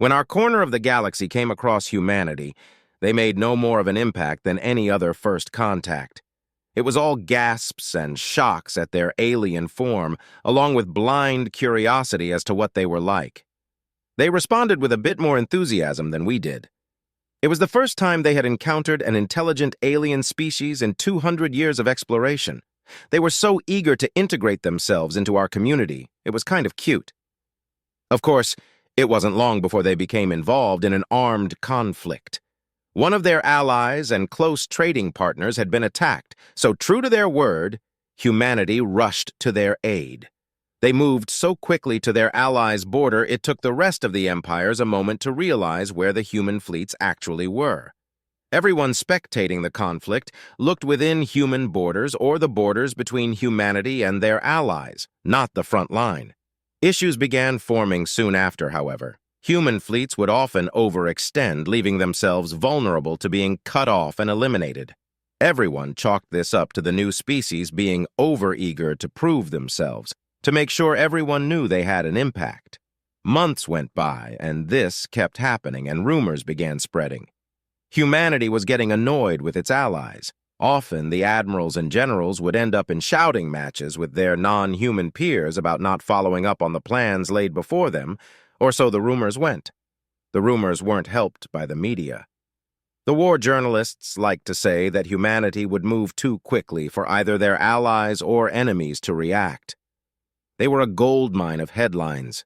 When our corner of the galaxy came across humanity, they made no more of an impact than any other first contact. It was all gasps and shocks at their alien form, along with blind curiosity as to what they were like. They responded with a bit more enthusiasm than we did. It was the first time they had encountered an intelligent alien species in 200 years of exploration. They were so eager to integrate themselves into our community, it was kind of cute. Of course, it wasn't long before they became involved in an armed conflict. One of their allies and close trading partners had been attacked, so true to their word, humanity rushed to their aid. They moved so quickly to their allies' border it took the rest of the empires a moment to realize where the human fleets actually were. Everyone spectating the conflict looked within human borders or the borders between humanity and their allies, not the front line. Issues began forming soon after, however. Human fleets would often overextend, leaving themselves vulnerable to being cut off and eliminated. Everyone chalked this up to the new species being overeager to prove themselves, to make sure everyone knew they had an impact. Months went by, and this kept happening, and rumors began spreading. Humanity was getting annoyed with its allies. Often, the admirals and generals would end up in shouting matches with their non-human peers about not following up on the plans laid before them, or so the rumors went. The rumors weren't helped by the media. The war journalists liked to say that humanity would move too quickly for either their allies or enemies to react. They were a goldmine of headlines.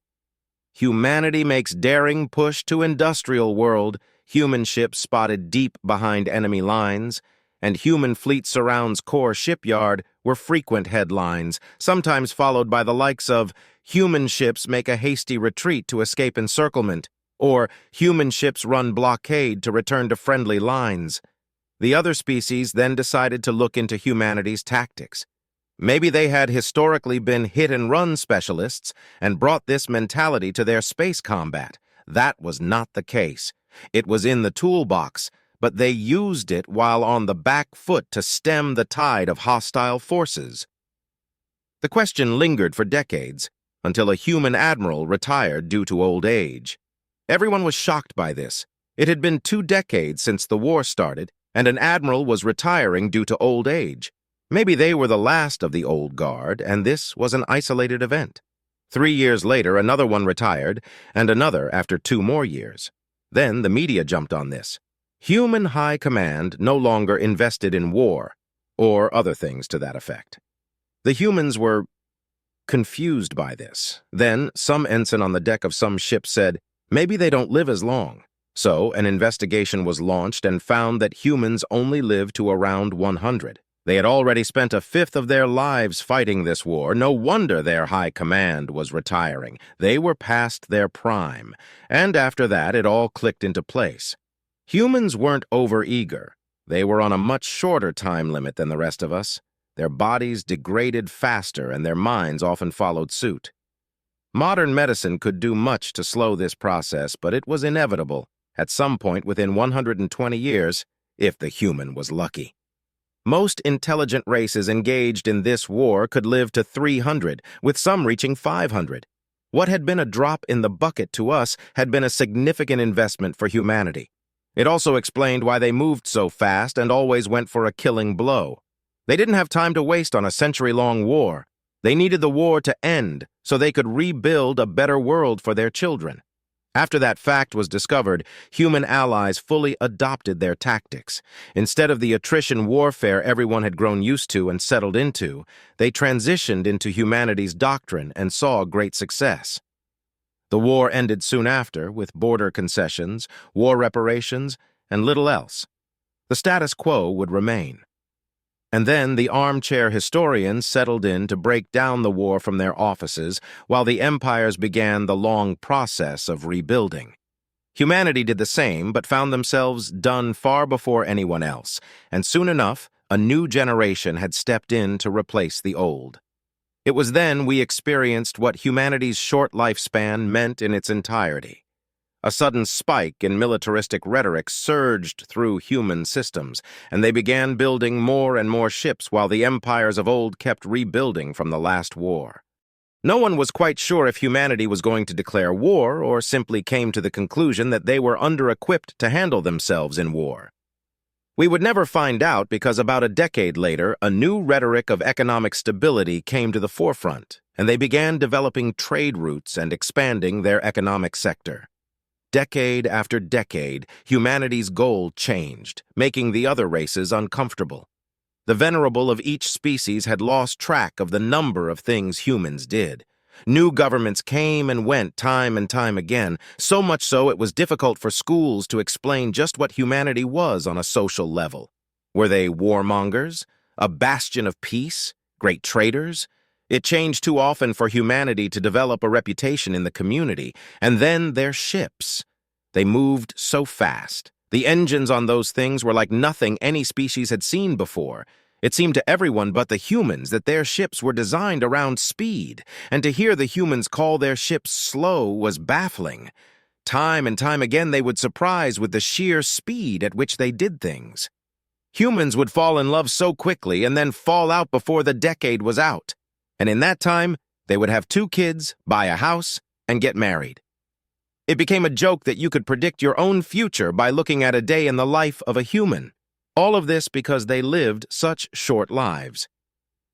Humanity makes daring push to industrial world, human ships spotted deep behind enemy lines, and human fleet surrounds core shipyard were frequent headlines, sometimes followed by the likes of human ships make a hasty retreat to escape encirclement, or human ships run blockade to return to friendly lines. The other species then decided to look into humanity's tactics. Maybe they had historically been hit-and-run specialists and brought this mentality to their space combat. That was not the case. It was in the toolbox, but they used it while on the back foot to stem the tide of hostile forces. The question lingered for decades, until a human admiral retired due to old age. Everyone was shocked by this. It had been 2 decades since the war started, and an admiral was retiring due to old age. Maybe they were the last of the old guard, and this was an isolated event. 3 years later, another one retired, and another after 2 more years. Then the media jumped on this. Human high command no longer invested in war, or other things to that effect. The humans were confused by this. Then, some ensign on the deck of some ship said, maybe they don't live as long. So, an investigation was launched and found that humans only live to around 100. They had already spent 1/5 of their lives fighting this war. No wonder their high command was retiring. They were past their prime. And after that, it all clicked into place. Humans weren't overeager. They were on a much shorter time limit than the rest of us. Their bodies degraded faster, and their minds often followed suit. Modern medicine could do much to slow this process, but it was inevitable, at some point within 120 years, if the human was lucky. Most intelligent races engaged in this war could live to 300, with some reaching 500. What had been a drop in the bucket to us had been a significant investment for humanity. It also explained why they moved so fast and always went for a killing blow. They didn't have time to waste on a century-long war. They needed the war to end so they could rebuild a better world for their children. After that fact was discovered, human allies fully adopted their tactics. Instead of the attrition warfare everyone had grown used to and settled into, they transitioned into humanity's doctrine and saw great success. The war ended soon after, with border concessions, war reparations, and little else. The status quo would remain. And then the armchair historians settled in to break down the war from their offices, while the empires began the long process of rebuilding. Humanity did the same, but found themselves done far before anyone else, and soon enough, a new generation had stepped in to replace the old. It was then we experienced what humanity's short lifespan meant in its entirety. A sudden spike in militaristic rhetoric surged through human systems, and they began building more and more ships while the empires of old kept rebuilding from the last war. No one was quite sure if humanity was going to declare war or simply came to the conclusion that they were under-equipped to handle themselves in war. We would never find out because about a decade later, a new rhetoric of economic stability came to the forefront, and they began developing trade routes and expanding their economic sector. Decade after decade, humanity's goal changed, making the other races uncomfortable. The venerable of each species had lost track of the number of things humans did. New governments came and went time and time again, so much so it was difficult for schools to explain just what humanity was on a social level. Were they warmongers? A bastion of peace? Great traders? It changed too often for humanity to develop a reputation in the community, and then their ships. They moved so fast. The engines on those things were like nothing any species had seen before. It seemed to everyone but the humans that their ships were designed around speed, and to hear the humans call their ships slow was baffling. Time and time again they would surprise with the sheer speed at which they did things. Humans would fall in love so quickly and then fall out before the decade was out. And in that time, they would have 2 kids, buy a house, and get married. It became a joke that you could predict your own future by looking at a day in the life of a human. All of this because they lived such short lives.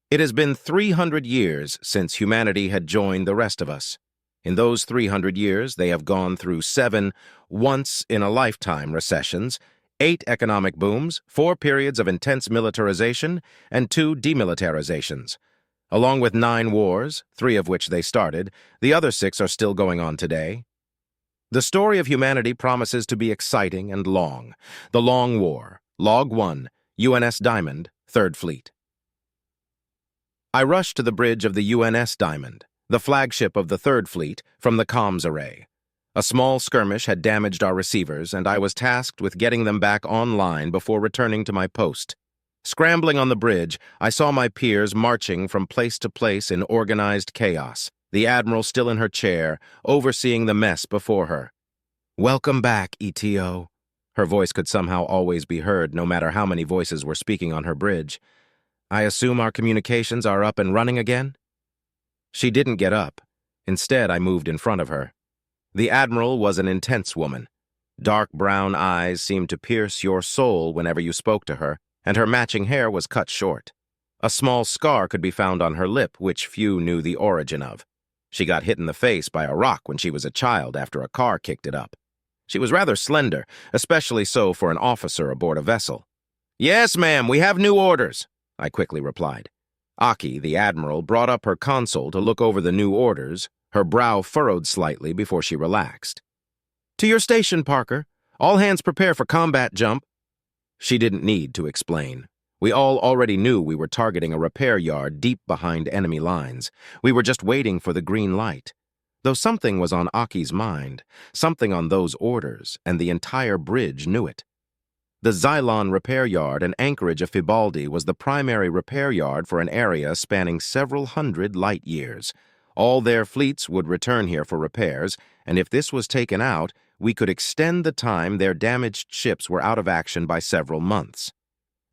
It has been 300 years since humanity had joined the rest of us. In those 300 years, they have gone through 7 once-in-a-lifetime recessions, 8 economic booms, 4 periods of intense militarization, and 2 demilitarizations. Along with 9 wars, 3 of which they started, the other 6 are still going on today. The story of humanity promises to be exciting and long. The Long War, Log 1, UNS Diamond, 3rd Fleet. I rushed to the bridge of the UNS Diamond, the flagship of the 3rd Fleet, from the comms array. A small skirmish had damaged our receivers, and I was tasked with getting them back online before returning to my post. Scrambling on the bridge, I saw my peers marching from place to place in organized chaos, the Admiral still in her chair, overseeing the mess before her. "Welcome back, ETO." Her voice could somehow always be heard, no matter how many voices were speaking on her bridge. "I assume our communications are up and running again?" She didn't get up. Instead, I moved in front of her. The Admiral was an intense woman. Dark brown eyes seemed to pierce your soul whenever you spoke to her, and her matching hair was cut short. A small scar could be found on her lip, which few knew the origin of. She got hit in the face by a rock when she was a child after a car kicked it up. She was rather slender, especially so for an officer aboard a vessel. "Yes, ma'am, we have new orders," I quickly replied. Aki, the Admiral, brought up her console to look over the new orders, her brow furrowed slightly before she relaxed. "To your station, Parker. All hands prepare for combat jump." She didn't need to explain. We all already knew we were targeting a repair yard deep behind enemy lines. We were just waiting for the green light. Though something was on Aki's mind, something on those orders, and the entire bridge knew it. The Xylon repair yard and anchorage of Fibaldi was the primary repair yard for an area spanning several hundred light years. All their fleets would return here for repairs, and if this was taken out, we could extend the time their damaged ships were out of action by several months.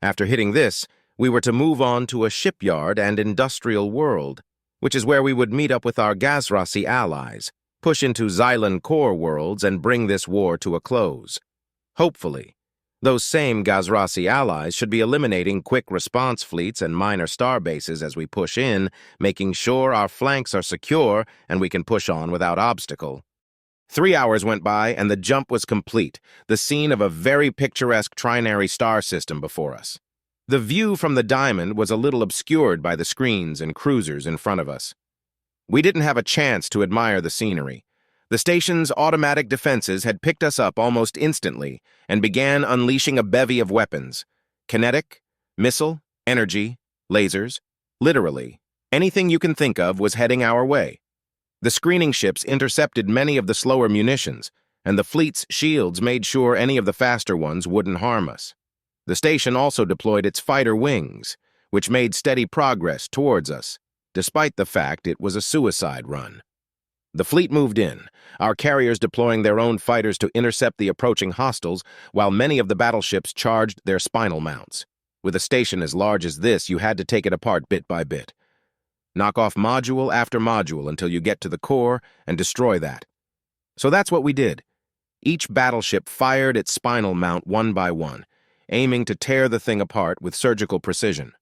After hitting this, we were to move on to a shipyard and industrial world, which is where we would meet up with our Gazrasi allies, push into Xylan core worlds, and bring this war to a close. Hopefully, those same Gazrasi allies should be eliminating quick response fleets and minor star bases as we push in, making sure our flanks are secure and we can push on without obstacle. 3 hours went by and the jump was complete, the scene of a very picturesque trinary star system before us. The view from the Diamond was a little obscured by the screens and cruisers in front of us. We didn't have a chance to admire the scenery. The station's automatic defenses had picked us up almost instantly and began unleashing a bevy of weapons. Kinetic, missile, energy, lasers. Literally, anything you can think of was heading our way. The screening ships intercepted many of the slower munitions, and the fleet's shields made sure any of the faster ones wouldn't harm us. The station also deployed its fighter wings, which made steady progress towards us, despite the fact it was a suicide run. The fleet moved in, our carriers deploying their own fighters to intercept the approaching hostiles, while many of the battleships charged their spinal mounts. With a station as large as this, you had to take it apart bit by bit. Knock off module after module until you get to the core and destroy that. So that's what we did. Each battleship fired its spinal mount one by one, aiming to tear the thing apart with surgical precision.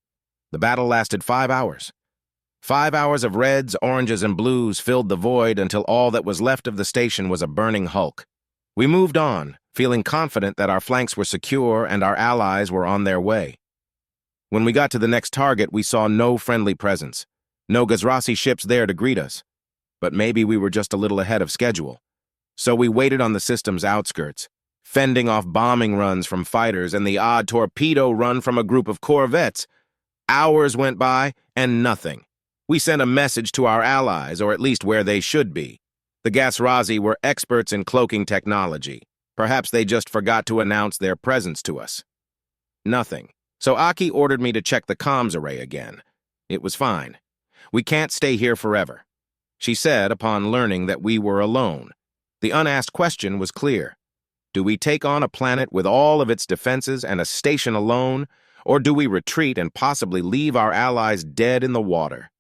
The battle lasted 5 hours. 5 hours of reds, oranges, and blues filled the void until all that was left of the station was a burning hulk. We moved on, feeling confident that our flanks were secure and our allies were on their way. When we got to the next target, we saw no friendly presence. No Gazrasi ships there to greet us. But maybe we were just a little ahead of schedule. So we waited on the system's outskirts, fending off bombing runs from fighters and the odd torpedo run from a group of corvettes. Hours went by, and nothing. We sent a message to our allies, or at least where they should be. The Gazrasi were experts in cloaking technology. Perhaps they just forgot to announce their presence to us. Nothing. So Aki ordered me to check the comms array again. It was fine. We can't stay here forever. She said upon learning that we were alone. The unasked question was clear. Do we take on a planet with all of its defenses and a station alone, or do we retreat and possibly leave our allies dead in the water?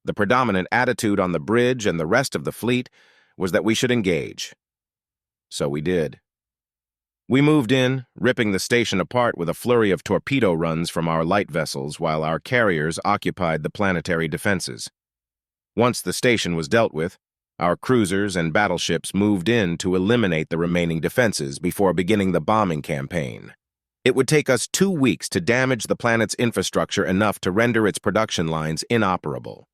The predominant attitude on the bridge and the rest of the fleet was that we should engage. So we did. We moved in, ripping the station apart with a flurry of torpedo runs from our light vessels while our carriers occupied the planetary defenses. Once the station was dealt with, our cruisers and battleships moved in to eliminate the remaining defenses before beginning the bombing campaign. It would take us 2 weeks to damage the planet's infrastructure enough to render its production lines inoperable.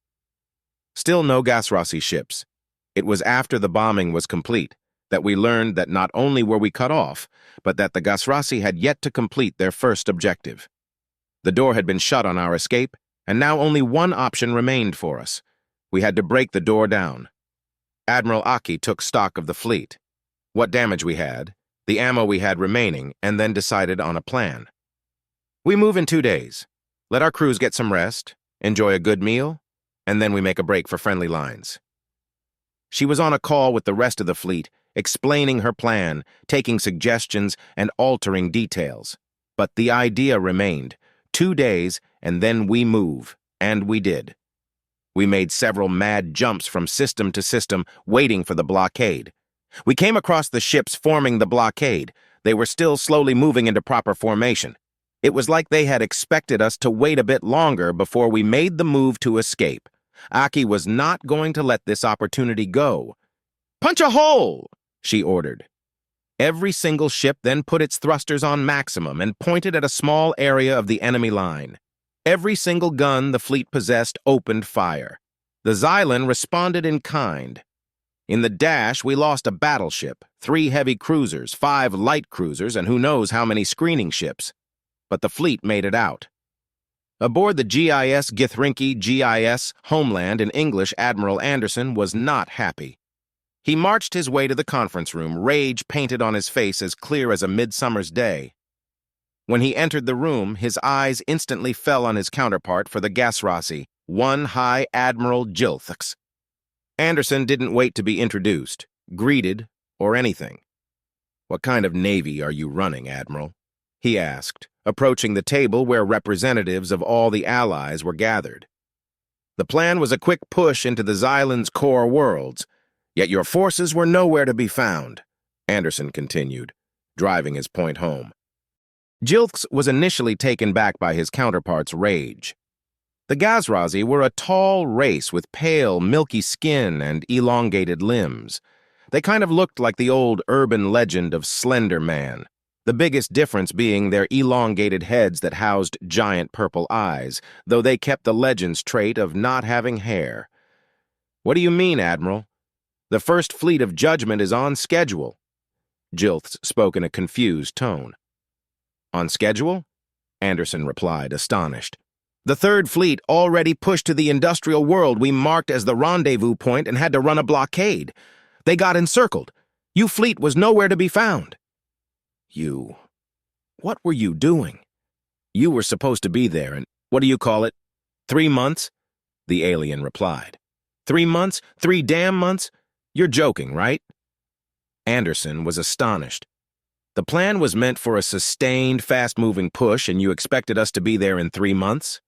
Still no Gazrasi ships. It was after the bombing was complete that we learned that not only were we cut off, but that the Gazrasi had yet to complete their first objective. The door had been shut on our escape, and now only one option remained for us. We had to break the door down. Admiral Aki took stock of the fleet, what damage we had, the ammo we had remaining, and then decided on a plan. We move in 2 days. Let our crews get some rest, enjoy a good meal, and then we make a break for friendly lines. She was on a call with the rest of the fleet, explaining her plan, taking suggestions, and altering details. But the idea remained. 2 days, and then we move. And we did. We made several mad jumps from system to system, waiting for the blockade. We came across the ships forming the blockade. They were still slowly moving into proper formation. It was like they had expected us to wait a bit longer before we made the move to escape. Aki was not going to let this opportunity go. "Punch a hole!" she ordered. Every single ship then put its thrusters on maximum and pointed at a small area of the enemy line. Every single gun the fleet possessed opened fire. The Xylan responded in kind. In the dash, we lost a battleship, 3 heavy cruisers, 5 light cruisers, and who knows how many screening ships. But the fleet made it out. Aboard the GIS Githrinki GIS Homeland in English, Admiral Anderson was not happy. He marched his way to the conference room, rage painted on his face as clear as a midsummer's day. When he entered the room, his eyes instantly fell on his counterpart for the Gazrasi, one High Admiral Jilthx. Anderson didn't wait to be introduced, greeted, or anything. "What kind of navy are you running, Admiral?" he asked, approaching the table where representatives of all the allies were gathered. "The plan was a quick push into the Xylan's core worlds, yet your forces were nowhere to be found," Anderson continued, driving his point home. Jilthx was initially taken back by his counterpart's rage. The Gazrasi were a tall race with pale, milky skin and elongated limbs. They kind of looked like the old urban legend of Slender Man, the biggest difference being their elongated heads that housed giant purple eyes, though they kept the legend's trait of not having hair. "What do you mean, Admiral? The First Fleet of Judgment is on schedule." Jilthx spoke in a confused tone. "On schedule?" Anderson replied, astonished. "The Third Fleet already pushed to the industrial world we marked as the rendezvous point and had to run a blockade. They got encircled. You fleet was nowhere to be found." What were you doing? "You were supposed to be there in, 3 months? The alien replied. 3 months? 3 damn months? You're joking, right?" Anderson was astonished. "The plan was meant for a sustained, fast-moving push, and you expected us to be there in 3 months?"